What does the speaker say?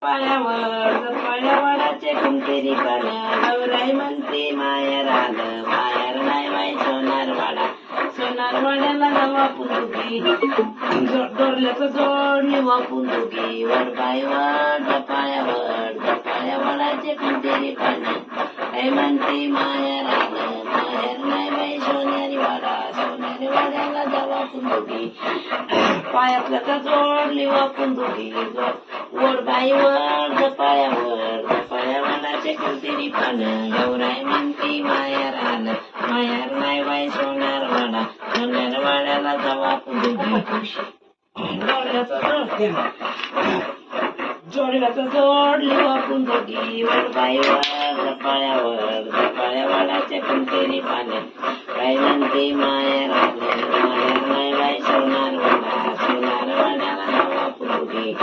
पायावर पायावाडाचे कुंतेरी पानं गौराई म्हणते माहेर आलं माहेर नाही बाई सोनार वाड्याला जावा पुंदुकी डोरल्याचं जोडली वा पुंदुकी वर पायावर पायावाडाचे कुंतेरी पानं आई म्हणते माहेर आलं माहेर नाही बाई सोनारी वाड्याला जावा पुंदुकी पायातल्या जोडली वा पुंदुकी वर बाईवर पायावाडाचे कुंतेरी पानं गौराई म्हणती माहेर आलं माहेर नाही बाई सोनार वाड्याला जावा पुंदुकी जोडल्याचं जोडली वा पुंदुकी वर बाईवर पायावाडाचे कुंतेरी पानं काय म्हणते माहेर आलं माहेर नाही बाई सोनार वाड्याला जावा पुंदुकी